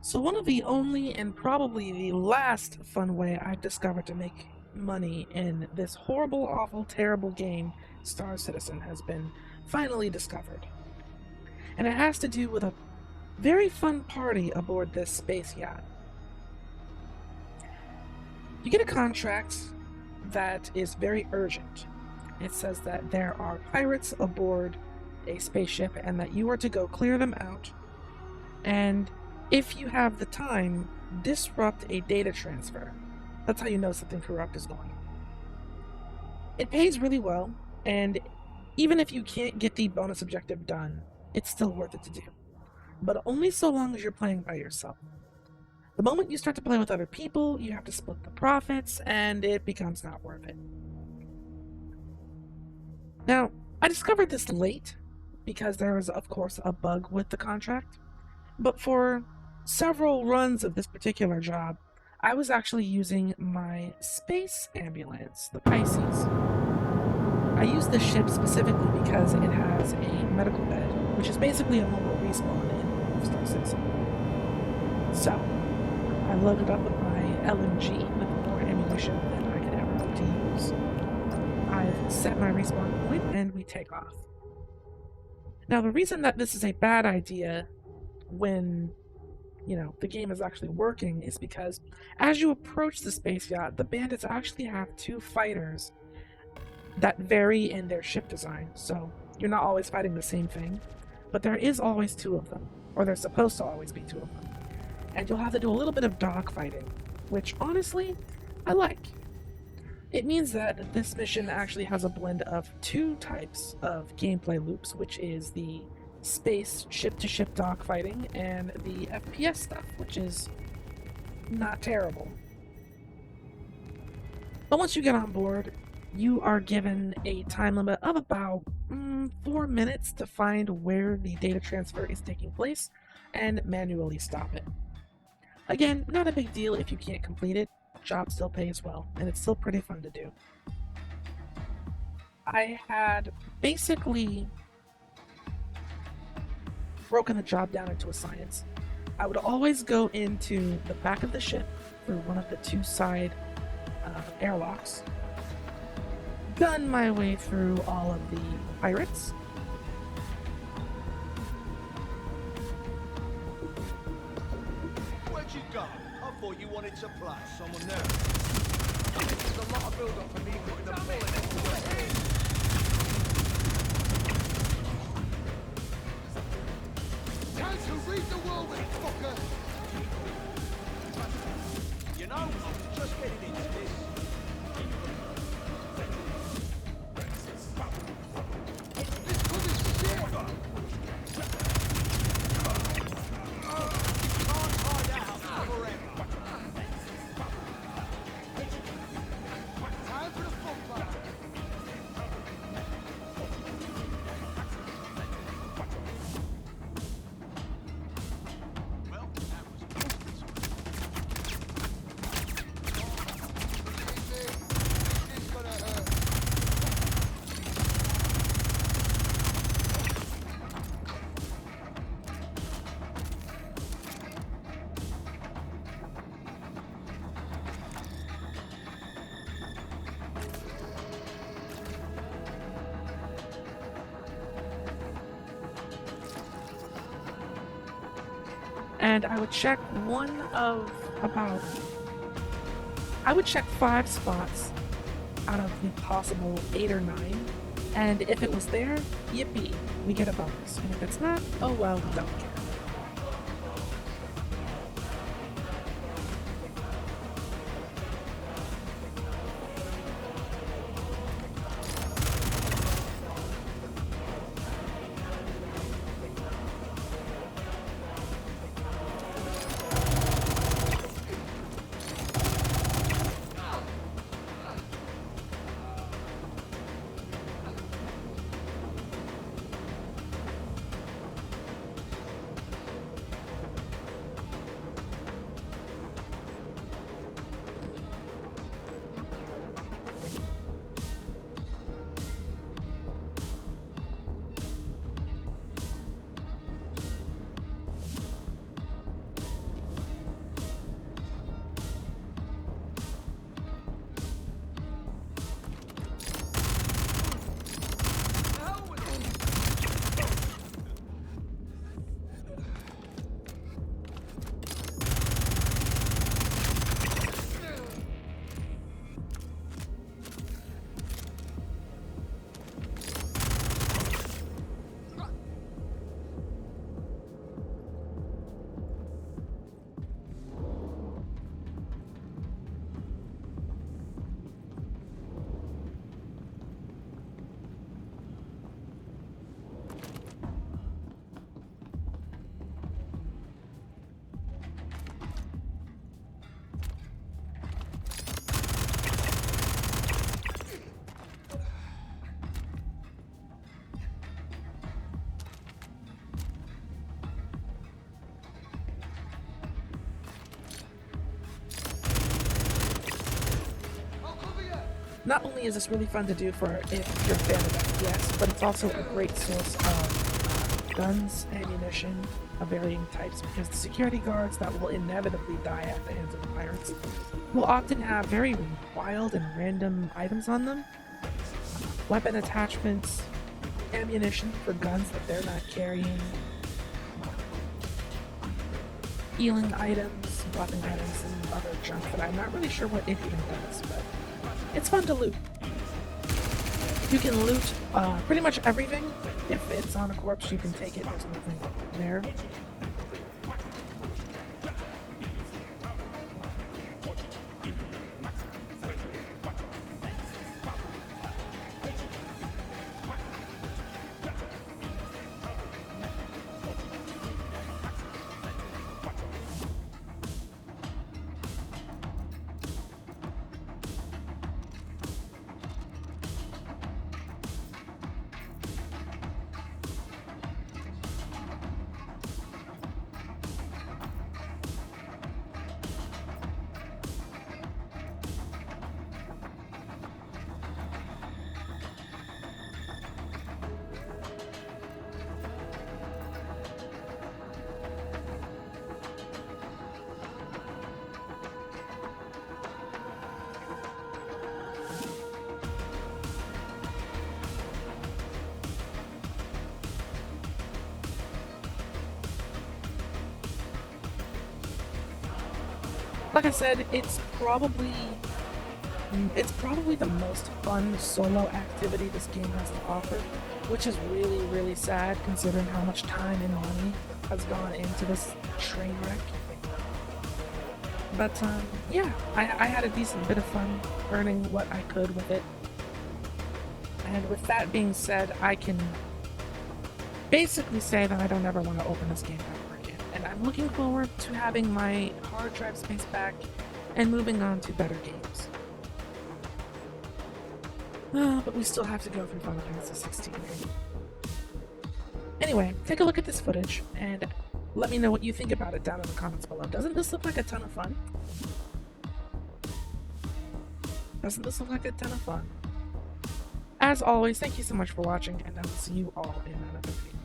So one of the only and probably the last fun way I've discovered to make money in this horrible, awful, terrible game, Star Citizen, has been finally discovered. And it has to do with a very fun party aboard this space yacht. You get a contract that is very urgent. It says that there are pirates aboard a spaceship and that you are to go clear them out. And if you have the time, disrupt a data transfer. That's how you know something corrupt is going on. It pays really well, and even if you can't get the bonus objective done, it's still worth it to do. But only so long as you're playing by yourself. The moment you start to play with other people, you have to split the profits, and it becomes not worth it. Now, I discovered this late because there was, of course, a bug with the contract. But for several runs of this particular job, I was actually using my space ambulance, the Pisces. I use this ship specifically because it has a medical bed, which is basically a mobile respawn in Star Citizen. So, I loaded up with my LMG with more ammunition than I could ever hope to use. I've set my respawn point and we take off. Now, the reason that this is a bad idea when the game is actually working is because as you approach the space yacht, the bandits actually have two fighters that vary in their ship design. So you're not always fighting the same thing, but there is always two of them, or there's supposed to always be two of them. And you'll have to do a little bit of dogfighting, which honestly, I like. It means that this mission actually has a blend of two types of gameplay loops, which is the space ship-to-ship dogfighting and the FPS stuff, which is not terrible. But once you get on board, you are given a time limit of about 4 minutes to find where the data transfer is taking place and manually stop it. Again, not a big deal if you can't complete it. Job still pays well, and it's still pretty fun to do. I had basically broken the job down into a science. I would always go into the back of the ship through one of the two side airlocks, gun my way through all of the pirates, Where'd you go? I thought you wanted to play. Someone there. There's a lot of build-up for me putting the bullet. Time to read the whirlwind, fucker! You know, I'm just getting into this. This woman's shit! Can't hide out forever. Time for the fun part. and I would check I would check 5 spots out of the possible 8 or 9, and if it was there, yippee, we get a bonus, and if it's not, oh well, we don't care. Not only is this really fun to do for if you're a fan of FPS, but it's also a great source of guns, ammunition of varying types, because the security guards that will inevitably die at the hands of the pirates will often have very wild and random items on them. Weapon attachments, ammunition for guns that they're not carrying, healing items, weapon items, and other junk that I'm not really sure what it even does, but it's fun to loot. You can loot pretty much everything. If it's on a corpse, you can take it. There's nothing there. Like I said, it's probably the most fun solo activity this game has to offer, which is really, really sad considering how much time and money has gone into this train wreck. But yeah, I had a decent bit of fun earning what I could with it. And with that being said, I can basically say that I don't ever want to open this game ever again. And I'm looking forward to having my hard drive space back and moving on to better games. But we still have to go through Final Fantasy 16. Anyway, take a look at this footage and let me know what you think about it down in the comments below. Doesn't this look like a ton of fun? Doesn't this look like a ton of fun? As always, thank you so much for watching, and I will see you all in another video.